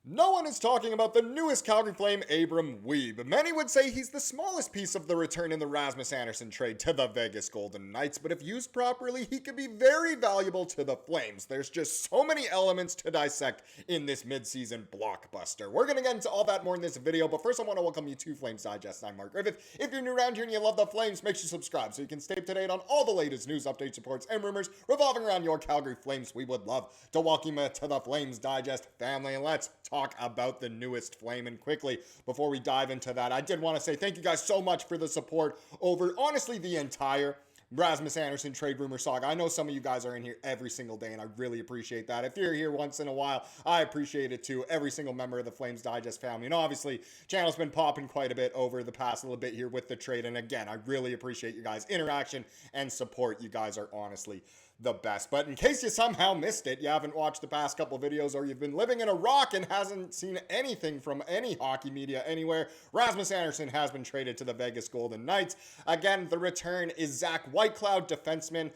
No one is talking about the newest Calgary Flame, Abram Wiebe. Many would say he's the smallest piece of the return in the Rasmus Andersson trade to the Vegas Golden Knights, but if used properly, he could be very valuable to the Flames. There's just so many elements to dissect in this midseason blockbuster. We're going to get into all that more in this video, but first I want to welcome you to Flames Digest. I'm Mark Griffith. If you're new around here and you love the Flames, make sure you subscribe so you can stay up to date on all the latest news, updates, reports, and rumors revolving around your Calgary Flames. We would love to welcome you to the Flames Digest family, and let's talk about the newest Flame. And quickly, before we dive into that, I did want to say thank you guys so much for the support over, honestly, the entire Rasmus Andersson trade rumor saga. I know some of you guys are in here every single day, and I really appreciate that. If you're here once in a while, I appreciate it too. Every single member of the Flames Digest family. And obviously, channel's been popping quite a bit over the past little bit here with the trade. And again, I really appreciate you guys' interaction and support. You guys are honestly the best. But in case you somehow missed it, you haven't watched the past couple videos, or you've been living in a rock and hasn't seen anything from any hockey media anywhere, Rasmus Andersson has been traded to the Vegas Golden Knights. Again, the return is Zach Whitecloud, defenseman,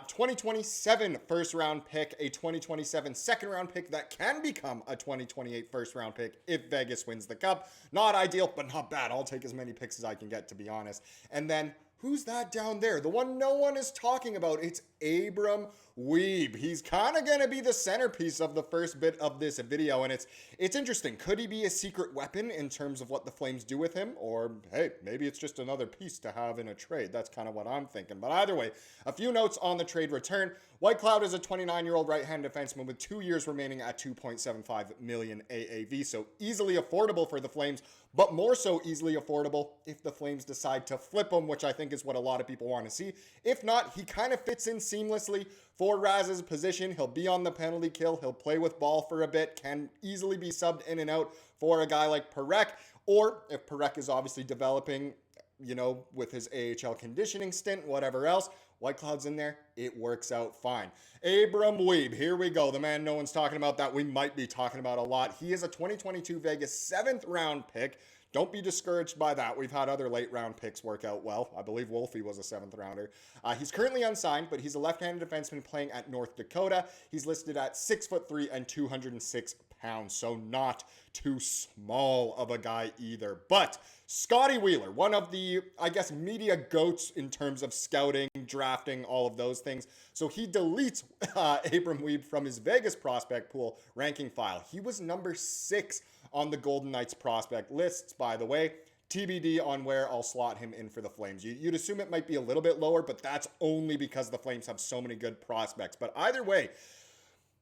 2027 first round pick, a 2027 second round pick that can become a 2028 first round pick if Vegas wins the cup. Not ideal, but not bad. I'll take as many picks as I can get, to be honest. And then who's that down there? The one no one is talking about. It's Abram Wiebe. He's kind of going to be the centerpiece of the first bit of this video, and it's interesting. Could he be a secret weapon in terms of what the Flames do with him? Or, hey, maybe it's just another piece to have in a trade. That's kind of what I'm thinking. But either way, a few notes on the trade return. Whitecloud is a 29-year-old right-hand defenseman with 2 years remaining at $2.75 million AAV, so easily affordable for the Flames, but more so easily affordable if the Flames decide to flip him, which I think is what a lot of people want to see. If not, he kind of fits in seamlessly for Raz's position. He'll be on the penalty kill. He'll play with ball for a bit, can easily be subbed in and out for a guy like Parekh, or if Parekh is obviously developing, you know, with his AHL conditioning stint, whatever else, Whitecloud's in there, it works out fine. Abram Wiebe, here we go. The man no one's talking about that we might be talking about a lot. He is a 2022 Vegas 7th round pick. Don't be discouraged by that. We've had other late round picks work out well. I believe Wolfie was a 7th rounder. He's currently unsigned, but he's a left-handed defenseman playing at North Dakota. He's listed at 6'3" and 206 pounds, so not too small of a guy either. But Scotty Wheeler, one of the, I guess, media goats in terms of scouting, drafting, all of those things. So he deletes Abram Wiebe from his Vegas prospect pool ranking file. He was number 6 on the Golden Knights prospect lists, by the way. TBD on where I'll slot him in for the Flames. You'd assume it might be a little bit lower, but that's only because the Flames have so many good prospects. But either way,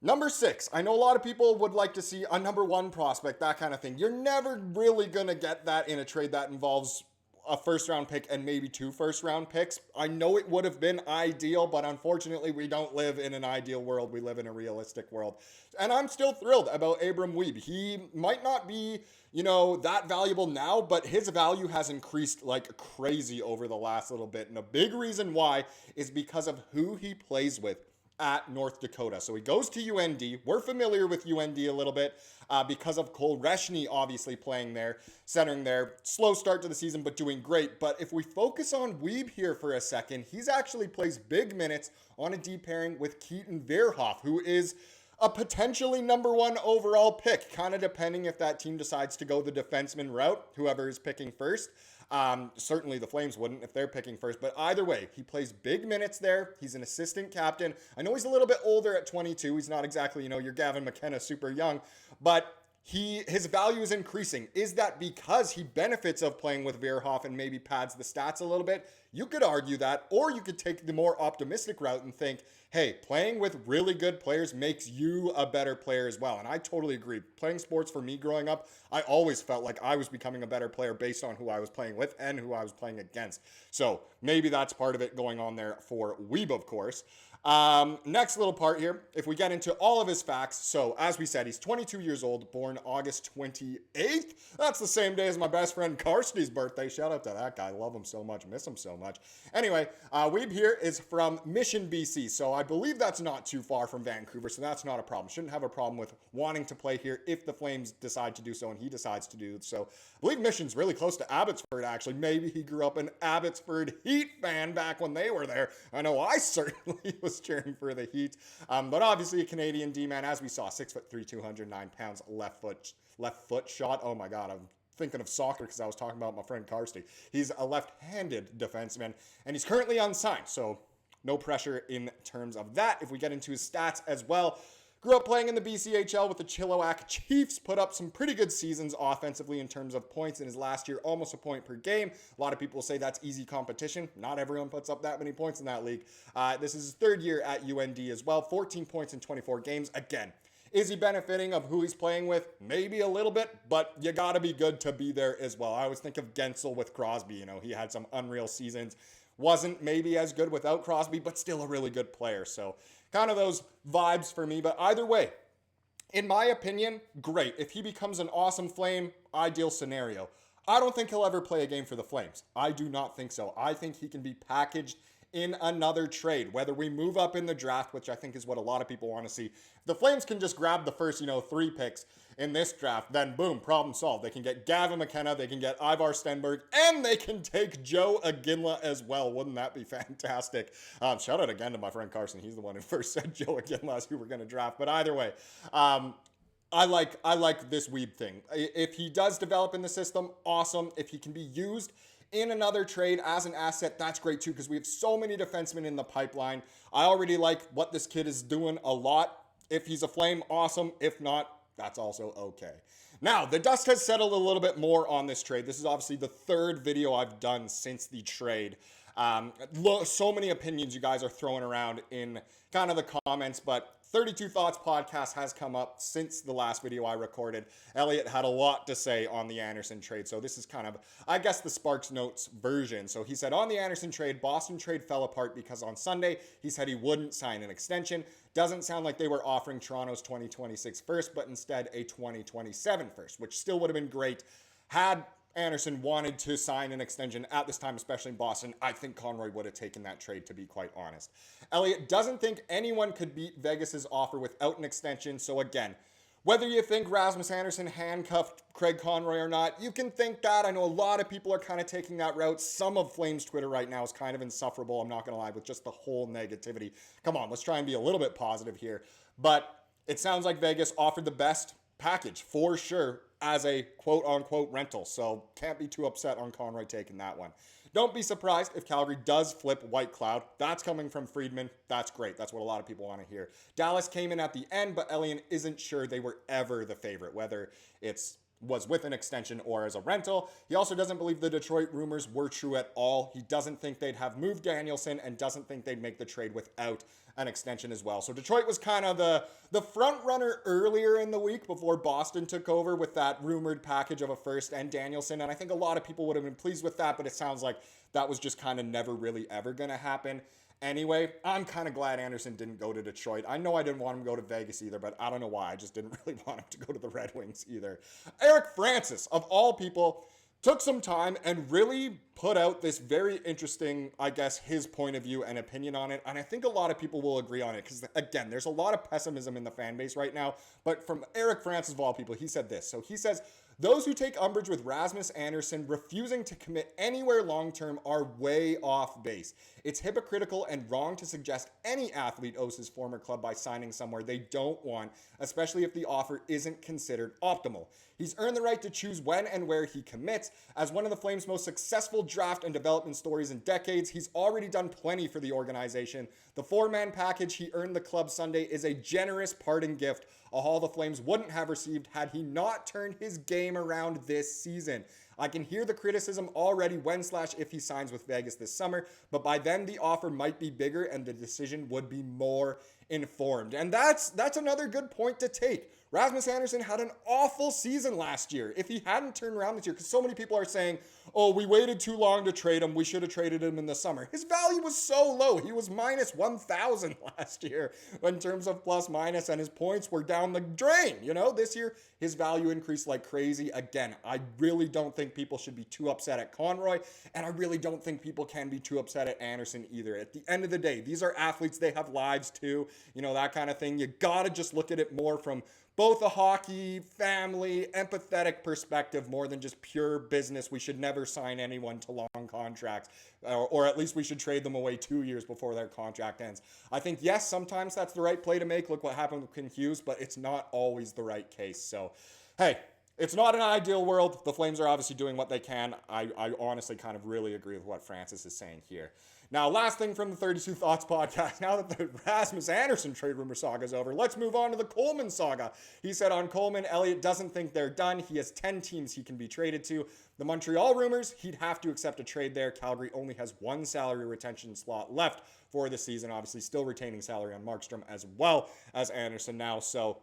number 6, I know a lot of people would like to see a number 1 prospect, that kind of thing. You're never really going to get that in a trade that involves a first-round pick and maybe 2 first-round picks. I know it would have been ideal, but unfortunately, we don't live in an ideal world. We live in a realistic world. And I'm still thrilled about Abram Wiebe. He might not be, you know, that valuable now, but his value has increased like crazy over the last little bit. And a big reason why is because of who he plays with at North Dakota. So he goes to UND. We're familiar with UND a little bit because of Cole Reshny obviously playing there, centering there. Slow start to the season, but doing great. But if we focus on Wiebe here for a second, he's actually plays big minutes on a deep pairing with Keaton Verhoff, who is a potentially number 1 overall pick, kind of depending if that team decides to go the defenseman route, whoever is picking first. Certainly the Flames wouldn't if they're picking first, but either way, he plays big minutes there. He's an assistant captain. I know he's a little bit older at 22. He's not exactly, you know, your Gavin McKenna super young, but his value is increasing. Is that because he benefits of playing with Verhoff and maybe pads the stats a little bit? You could argue that, or you could take the more optimistic route and think, hey, playing with really good players makes you a better player as well. And I totally agree. Playing sports for me growing up, I always felt like I was becoming a better player based on who I was playing with and who I was playing against. So maybe that's part of it going on there for Wiebe, of course. Next little part here, if we get into all of his facts. So as we said, he's 22 years old, born August 28th. That's the same day as my best friend Karsty's birthday. Shout out to that guy. Love him so much. Miss him so much. Anyway, Wiebe here is from Mission, BC. So I believe that's not too far from Vancouver. So that's not a problem. Shouldn't have a problem with wanting to play here if the Flames decide to do so and he decides to do so. I believe Mission's really close to Abbotsford, actually. Maybe he grew up an Abbotsford Heat fan back when they were there. I know I certainly was was cheering for the Heat. But obviously a Canadian D-man, as we saw, 6'3", 209 pounds, left foot shot. Oh my God, I'm thinking of soccer because I was talking about my friend Karsti. He's a left-handed defenseman, and he's currently unsigned, so no pressure in terms of that. If we get into his stats as well, grew up playing in the BCHL with the Chilliwack Chiefs, put up some pretty good seasons offensively in terms of points in his last year, almost a point per game. A lot of people say that's easy competition. Not everyone puts up that many points in that league. This is his third year at UND as well, 14 points in 24 games. Again, is he benefiting of who he's playing with? Maybe a little bit, but you got to be good to be there as well. I always think of Gensel with Crosby. You know, he had some unreal seasons. Wasn't maybe as good without Crosby, but still a really good player. So kind of those vibes for me. But either way, in my opinion, great. If he becomes an awesome Flame, ideal scenario. I don't think he'll ever play a game for the Flames. I do not think so. I think he can be packaged in another trade, whether we move up in the draft, which I think is what a lot of people want to see. If the Flames can just grab the first, 3 picks in this draft, then boom, problem solved. They can get Gavin McKenna, they can get Ivar Stenberg, and they can take Joe Aginla as well. Wouldn't that be fantastic? Shout out again to my friend Carson. He's the one who first said Joe Aginla is who we're going to draft. But either way, I like this Wiebe thing. If he does develop in the system, awesome. If he can be used in another trade as an asset, that's great too, because we have so many defensemen in the pipeline. I already like what this kid is doing a lot. If he's a Flame, awesome. If not, that's also okay. Now, the dust has settled a little bit more on this trade. This is obviously the third video I've done since the trade. So many opinions you guys are throwing around in kind of the comments, but 32 Thoughts podcast has come up since the last video I recorded. Elliot had a lot to say on the Andersson trade, so this is kind of, I guess, the Sparks Notes version. So he said, on the Andersson trade, Boston trade fell apart because on Sunday, he said he wouldn't sign an extension. Doesn't sound like they were offering Toronto's 2026 first, but instead a 2027 first, which still would have been great had Andersson wanted to sign an extension at this time, especially in Boston. I think Conroy would have taken that trade, to be quite honest. Elliot doesn't think anyone could beat Vegas's offer without an extension. So again, whether you think Rasmus Andersson handcuffed Craig Conroy or not, you can think that. I know a lot of people are kind of taking that route. Some of Flames Twitter right now is kind of insufferable, I'm not going to lie, with just the whole negativity. Come on, let's try and be a little bit positive here. But it sounds like Vegas offered the best package for sure as a quote-unquote rental, so can't be too upset on Conroy taking that one. Don't be surprised if Calgary does flip White Cloud. That's coming from Friedman. That's great. That's what a lot of people want to hear. Dallas came in at the end, but Elian isn't sure they were ever the favorite, whether was with an extension or as a rental. He also doesn't believe the Detroit rumors were true at all. He doesn't think they'd have moved Danielson and doesn't think they'd make the trade without an extension as well. So Detroit was kind of the front runner earlier in the week before Boston took over with that rumored package of a first and Danielson. And I think a lot of people would have been pleased with that, but it sounds like that was just kind of never really ever going to happen. Anyway, I'm kind of glad Andersson didn't go to Detroit. I know I didn't want him to go to Vegas either, but I don't know why. I just didn't really want him to go to the Red Wings either. Eric Francis, of all people, took some time and really put out this very interesting, I guess, his point of view and opinion on it. And I think a lot of people will agree on it because, again, there's a lot of pessimism in the fan base right now. But from Eric Francis, of all people, he said this. So he says, those who take umbrage with Rasmus Andersson refusing to commit anywhere long-term are way off base. It's hypocritical and wrong to suggest any athlete owes his former club by signing somewhere they don't want, especially if the offer isn't considered optimal. He's earned the right to choose when and where he commits. As one of the Flames' most successful draft and development stories in decades, he's already done plenty for the organization. The 4-man package he earned the club Sunday is a generous parting gift, a haul the Flames wouldn't have received had he not turned his game around this season. I can hear the criticism already when/if he signs with Vegas this summer, but by then the offer might be bigger and the decision would be more informed. And that's another good point to take. Rasmus Andersson had an awful season last year. If he hadn't turned around this year, because so many people are saying, oh, we waited too long to trade him. We should have traded him in the summer. His value was so low. He was minus 1,000 last year in terms of plus minus, and his points were down the drain. This year, his value increased like crazy. Again, I really don't think people should be too upset at Conroy, and I really don't think people can be too upset at Andersson either. At the end of the day, these are athletes. They have lives too, that kind of thing. You got to just look at it more from both a hockey, family, empathetic perspective more than just pure business. We should never sign anyone to long contracts, or at least we should trade them away 2 years before their contract ends. I think, yes, sometimes that's the right play to make. Look what happened with Quinn Hughes, but it's not always the right case. So, hey, it's not an ideal world. The Flames are obviously doing what they can. I honestly kind of really agree with what Francis is saying here. Now, last thing from the 32 Thoughts podcast. Now that the Rasmus Andersson trade rumor saga is over, let's move on to the Coleman saga. He said on Coleman, Elliott doesn't think they're done. He has 10 teams he can be traded to. The Montreal rumors, he'd have to accept a trade there. Calgary only has one salary retention slot left for the season. Obviously, still retaining salary on Markstrom as well as Andersson now. So,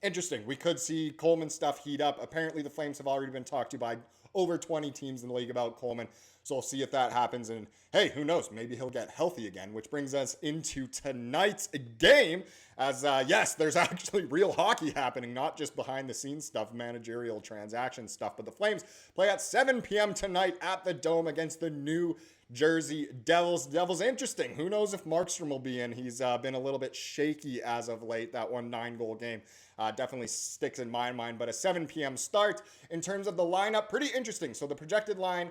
interesting. We could see Coleman stuff heat up. Apparently, the Flames have already been talked to by over 20 teams in the league about Coleman. So we'll see if that happens. And hey, who knows? Maybe he'll get healthy again, which brings us into tonight's game. As yes, there's actually real hockey happening, not just behind the scenes stuff, managerial transaction stuff. But the Flames play at 7 p.m. tonight at the Dome against the New Jersey Devils. Devils interesting. Who knows if Markstrom will be in? He's been a little bit shaky as of late. That 9-goal game definitely sticks in my mind. But a 7 p.m. start. In terms of the lineup, pretty interesting. So the projected line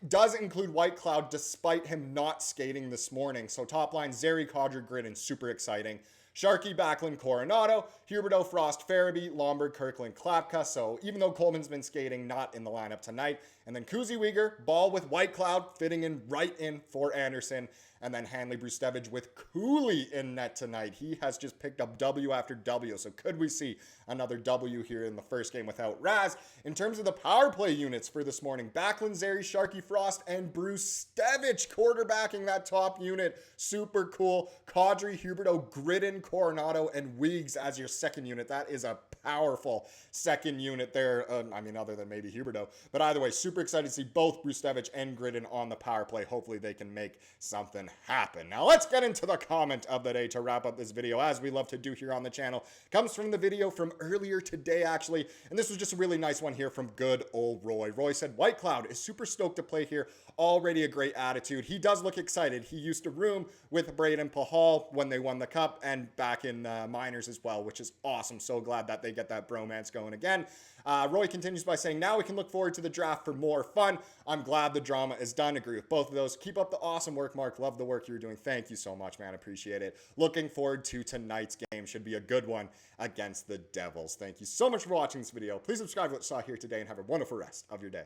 does include Whitecloud despite him not skating this morning. So top line, Zary, Kadri, Gridden, super exciting. Sharkey, Backlund, Coronato, Huberdeau, Frost, Farabee, Lomberg, Kirkland, Klapka. So even though Coleman's been skating, not in the lineup tonight. And then MacKenzie Weegar, Ball with Whitecloud, fitting in right in for Andersson. And then Hanley Brustevich with Cooley in net tonight. He has just picked up W after W. So could we see another W here in the first game without Raz? In terms of the power play units for this morning, Backlund, Zary, Sharkey, Frost, and Brustevich quarterbacking that top unit. Super cool. Kadri, Huberdeau, Gridden, Coronato, and Weegs as your second unit. That is a powerful second unit there. Other than maybe Huberdeau. But either way, super excited to see both Brustevich and Gridden on the power play. Hopefully they can make something happen. Now let's get into the comment of the day to wrap up this video, as we love to do here on the channel. Comes from the video from earlier today, actually. And this was just a really nice one here from good old Roy. Roy said, Whitecloud is super stoked to play here. Already a great attitude. He does look excited. He used to room with Braden Pahal when they won the cup and back in minors as well, which is awesome. So glad that they get that bromance going again. Roy continues by saying, now we can look forward to the draft for more fun. I'm glad the drama is done. Agree with both of those. Keep up the awesome work, Mark. Love the work you're doing. Thank you so much, man. Appreciate it. Looking forward to tonight's game. Should be a good one against the Devils. Thank you so much for watching this video. Please subscribe to what you saw here today and have a wonderful rest of your day.